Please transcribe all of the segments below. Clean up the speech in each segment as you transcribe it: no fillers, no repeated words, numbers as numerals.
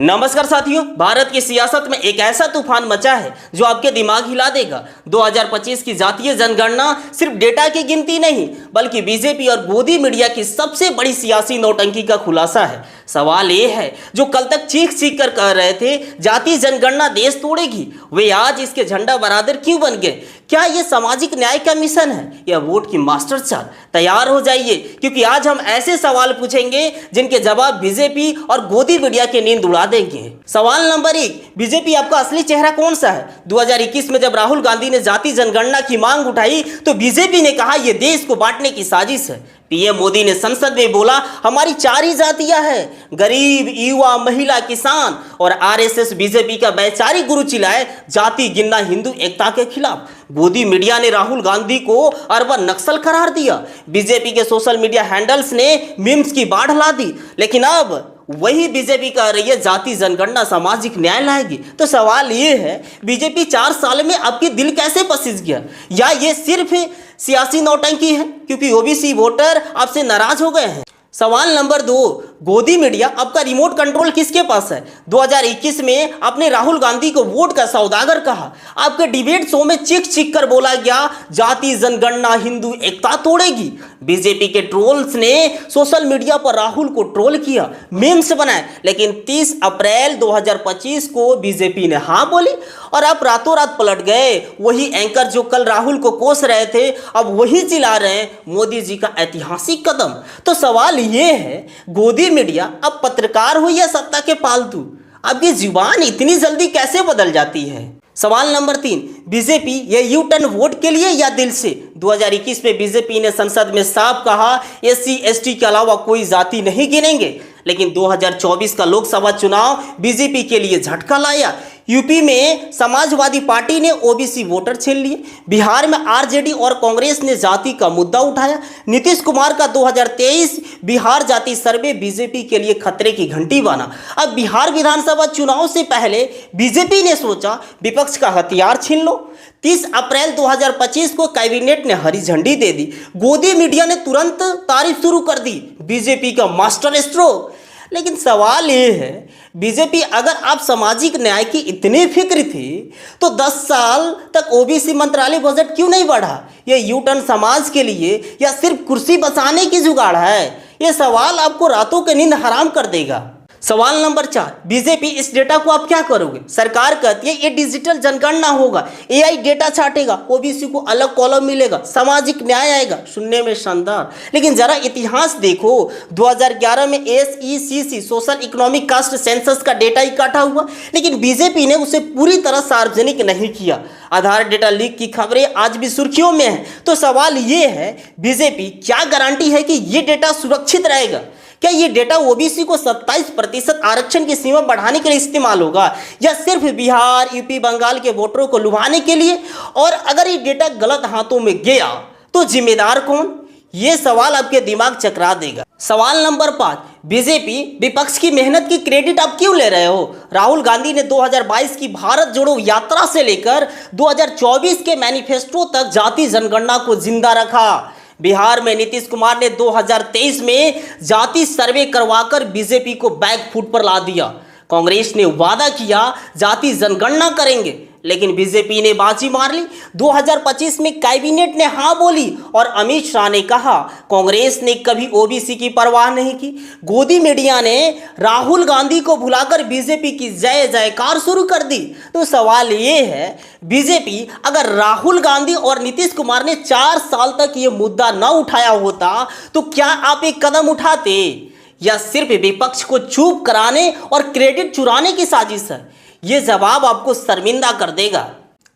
नमस्कार साथियों, भारत की सियासत में एक ऐसा तूफान मचा है जो आपके दिमाग हिला देगा। 2025 की जातीय जनगणना सिर्फ डेटा की गिनती नहीं बल्कि बीजेपी और गोदी मीडिया की सबसे बड़ी सियासी नौटंकी का खुलासा है। सवाल ये है, जो कल तक चीख चीख कर कह रहे थे जातीय जनगणना देश तोड़ेगी, वे आज इसके झंडा बरादर क्यों बन गए? क्या ये सामाजिक न्याय का मिशन है या वोट की मास्टर चाल? तैयार हो जाइए, क्योंकि आज हम ऐसे सवाल पूछेंगे जिनके जवाब बीजेपी और गोदी मीडिया की नींद उड़ा देंगे। सवाल नंबर 1, बीजेपी आपका असली चेहरा कौन सा है? 2021 में जब राहुल गांधी ने जाति जनगणना की मांग उठाई तो बीजेपी ने कहा यह देश को बांटने की साजिश है। पीएम मोदी ने संसद में बोला हमारी 4 ही जातियां हैं, गरीब, युवा, महिला, किसान। और आरएसएस बीजेपी का वैचारिक गुरु चिल्लाए जाति गिनना हिंदू एकता के खिलाफ। गोदी मीडिया ने राहुल गांधी को अर्बन नक्सल करार दिया। बीजेपी के सोशल मीडिया हैंडल्स ने मीम्स की बाढ़ ला दी। लेकिन अब वही बीजेपी कह रही है जाति जनगणना सामाजिक न्याय लाएगी। तो सवाल ये है, बीजेपी 4 साल में आपके दिल कैसे पसीज गया? या ये सिर्फ सियासी नौटंकी है क्योंकि ओबीसी वोटर आपसे नाराज हो गए हैं? सवाल नंबर 2, गोदी मीडिया आपका रिमोट कंट्रोल किसके पास है? 2021 में आपने राहुल गांधी को वोट का सौदागर कहा। आपके डिबेट शो में चीख चीख कर बोला गया जाति जनगणना हिंदू एकता तोड़ेगी। बीजेपी के ट्रोल्स ने सोशल मीडिया पर राहुल को ट्रोल किया, मीम्स बनाए। लेकिन 30 अप्रैल 2025 को बीजेपी ने हाँ बोली और आप रातों रात पलट गए। वही एंकर जो कल राहुल को कोस रहे थे अब वही चिल्ला रहे हैं मोदी जी का ऐतिहासिक कदम। तो सवाल ये है, गोदी मीडिया अब पत्रकार हो या सत्ता के पालतू? अब ये जुबान इतनी जल्दी कैसे बदल जाती है? सवाल नंबर 3, बीजेपी ये यू टर्न वोट के लिए या दिल से? 2021 में बीजेपी ने संसद में साफ कहा एससी एसटी के अलावा कोई जाति नहीं गिनेंगे। लेकिन 2024 का लोकसभा चुनाव बीजेपी के लिए झटका लाया। यूपी में समाजवादी पार्टी ने ओबीसी वोटर छीन लिए। बिहार में आरजेडी और कांग्रेस ने जाति का मुद्दा उठाया। नीतीश कुमार का 2023 बिहार जाति सर्वे बीजेपी के लिए खतरे की घंटी बना। अब बिहार विधानसभा चुनाव से पहले बीजेपी ने सोचा विपक्ष का हथियार छीन लो। 30 अप्रैल 2025 को कैबिनेट ने हरी झंडी दे दी। गोदी मीडिया ने तुरंत तारीफ शुरू कर दी, बीजेपी का मास्टर स्ट्रोक। लेकिन सवाल ये है, बीजेपी अगर आप सामाजिक न्याय की इतनी फिक्र थी तो 10 साल तक ओबीसी मंत्रालय बजट क्यों नहीं बढ़ा? ये यू टर्न समाज के लिए या सिर्फ कुर्सी बचाने की जुगाड़ है? ये सवाल आपको रातों की नींद हराम कर देगा। सवाल नंबर 4, बीजेपी इस डेटा को आप क्या करोगे? सरकार कहती है ये डिजिटल जनगणना होगा, एआई डेटा छाटेगा, ओबीसी को अलग कॉलम मिलेगा, सामाजिक न्याय आएगा। सुनने में शानदार, लेकिन जरा इतिहास देखो। 2011 में SECC social economic caste census का डेटा इकट्ठा हुआ, लेकिन बीजेपी ने उसे पूरी तरह सार्वजनिक नहीं किया। आधार डेटा लीक की खबरें आज भी सुर्खियों में है। तो सवाल ये है, बीजेपी क्या गारंटी है कि ये डेटा सुरक्षित रहेगा? क्या ये डेटा ओबीसी को 27% आरक्षण की सीमा बढ़ाने के लिए इस्तेमाल होगा या सिर्फ बिहार, यूपी, बंगाल के वोटरों को लुभाने के लिए? और अगर ये डेटा गलत हाथों में गया तो जिम्मेदार कौन? ये सवाल आपके दिमाग चकरा देगा। सवाल नंबर 5, बीजेपी विपक्ष की मेहनत की क्रेडिट आप क्यों ले रहे हो? राहुल गांधी ने 2022 की भारत जोड़ो यात्रा से लेकर 2024 के मैनिफेस्टो तक जाति जनगणना को जिंदा रखा। बिहार में नीतीश कुमार ने 2023 में जाति सर्वे करवाकर बीजेपी को बैक फुट पर ला दिया। कांग्रेस ने वादा किया जाति जनगणना करेंगे, लेकिन बीजेपी ने बाजी मार ली। 2025 में कैबिनेट ने हाँ बोली और अमित शाह ने कहा। कांग्रेस ने कभी ओबीसी की परवाह नहीं की। गोदी मीडिया ने राहुल गांधी को भुलाकर बीजेपी की जय जयकार शुरू कर दी। तो सवाल ये है, बीजेपी अगर राहुल गांधी और नीतीश कुमार ने 4 साल तक ये मुद्दा न उठाया होता तो क्या आप एक कदम उठाते, या सिर्फ विपक्ष को चुप कराने और क्रेडिट चुराने की साजिश है? ये जवाब आपको शर्मिंदा कर देगा।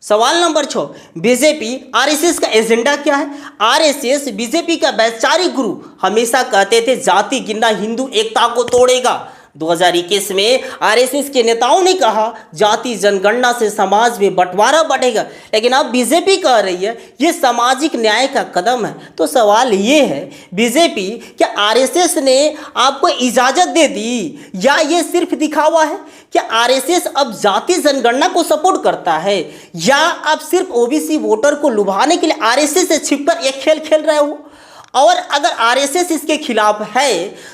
सवाल नंबर 6, बीजेपी आरएसएस का एजेंडा क्या है? आरएसएस बीजेपी का वैचारिक गुरु हमेशा कहते थे जाति गिनना हिंदू एकता को तोड़ेगा। 2021 में आरएसएस के नेताओं ने कहा जाति जनगणना से समाज में बंटवारा बढ़ेगा, लेकिन अब बीजेपी कह रही है ये सामाजिक न्याय का कदम है। तो सवाल ये है, बीजेपी क्या आरएसएस ने आपको इजाजत दे दी या ये सिर्फ दिखावा है? क्या आरएसएस अब जाति जनगणना को सपोर्ट करता है या आप सिर्फ ओबीसी वोटर को लुभाने के लिए आरएसएस से छिपकर एक खेल खेल रहे हो? और अगर आरएसएस इसके खिलाफ है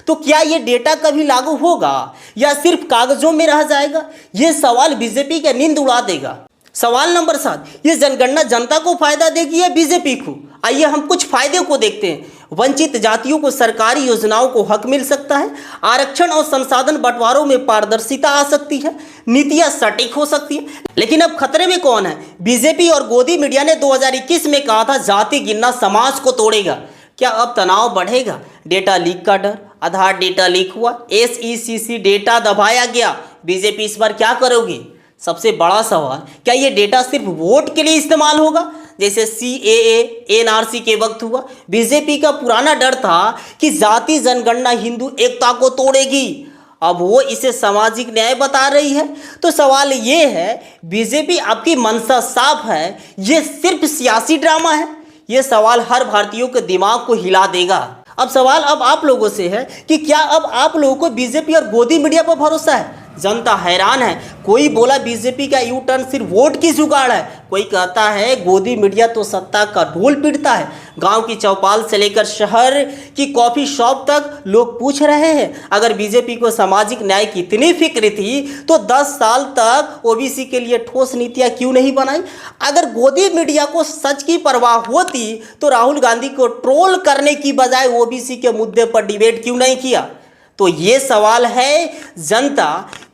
तो क्या ये डेटा कभी लागू होगा या सिर्फ कागजों में रह जाएगा? ये सवाल बीजेपी की नींद उड़ा देगा। सवाल नंबर 7, ये जनगणना जनता को फायदा देगी या बीजेपी को? आइए हम कुछ फायदे को देखते हैं। वंचित जातियों को सरकारी योजनाओं को हक मिल सकता है, आरक्षण और संसाधन बंटवारों में पारदर्शिता आ सकती है, नीतियां सटीक हो सकती है। लेकिन अब खतरे में कौन है? बीजेपी और गोदी मीडिया ने 2021 में कहा था जाति गिनना समाज को तोड़ेगा। क्या अब तनाव बढ़ेगा? डेटा लीक का डर, आधार डेटा लीक हुआ, SECC डेटा दबाया गया, बीजेपी इस बार क्या करोगी? सबसे बड़ा सवाल, क्या ये डेटा सिर्फ वोट के लिए इस्तेमाल होगा जैसे CAA NRC के वक्त हुआ? बीजेपी का पुराना डर था कि जाति जनगणना हिंदू एकता को तोड़ेगी, अब वो इसे सामाजिक न्याय बता रही है। तो सवाल ये है, बीजेपी आपकी मंशा साफ है, ये सिर्फ सियासी ड्रामा है? ये सवाल हर भारतीयों के दिमाग को हिला देगा। अब सवाल आप लोगों से है कि क्या अब आप लोगों को बीजेपी और गोदी मीडिया पर भरोसा है? जनता हैरान है। कोई बोला बीजेपी का यू टर्न सिर्फ वोट की जुगाड़ है, कोई कहता है गोदी मीडिया तो सत्ता का ढोल पीटता है। गांव की चौपाल से लेकर शहर की कॉफी शॉप तक लोग पूछ रहे हैं, अगर बीजेपी को सामाजिक न्याय की इतनी फिक्र थी तो 10 साल तक ओबीसी के लिए ठोस नीतियां क्यों नहीं बनाई? अगर गोदी मीडिया को सच की परवाह होती तो राहुल गांधी को ट्रोल करने की बजाय ओबीसी के मुद्दे पर डिबेट क्यों नहीं किया? तो ये सवाल है जनता,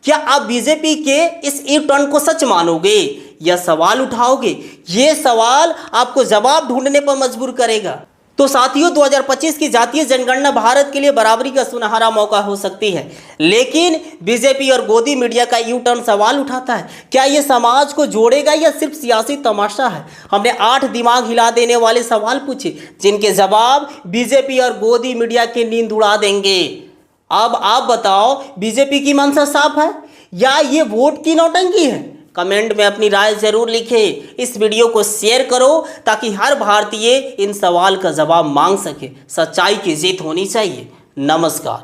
क्या आप बीजेपी के इस यू टर्न को सच मानोगे या सवाल उठाओगे? ये सवाल आपको जवाब ढूंढने पर मजबूर करेगा। तो साथियों, 2025 की जातीय जनगणना भारत के लिए बराबरी का सुनहरा मौका हो सकती है, लेकिन बीजेपी और गोदी मीडिया का यू टर्न सवाल उठाता है, क्या ये समाज को जोड़ेगा या सिर्फ सियासी तमाशा है? हमने 8 दिमाग हिला देने वाले सवाल पूछे, जिनके जवाब बीजेपी और गोदी मीडिया की नींद उड़ा देंगे। अब आप बताओ, बीजेपी की मंशा साफ है या ये वोट की नौटंकी है? कमेंट में अपनी राय जरूर लिखें। इस वीडियो को शेयर करो ताकि हर भारतीय इन सवाल का जवाब मांग सके। सच्चाई की जीत होनी चाहिए। नमस्कार।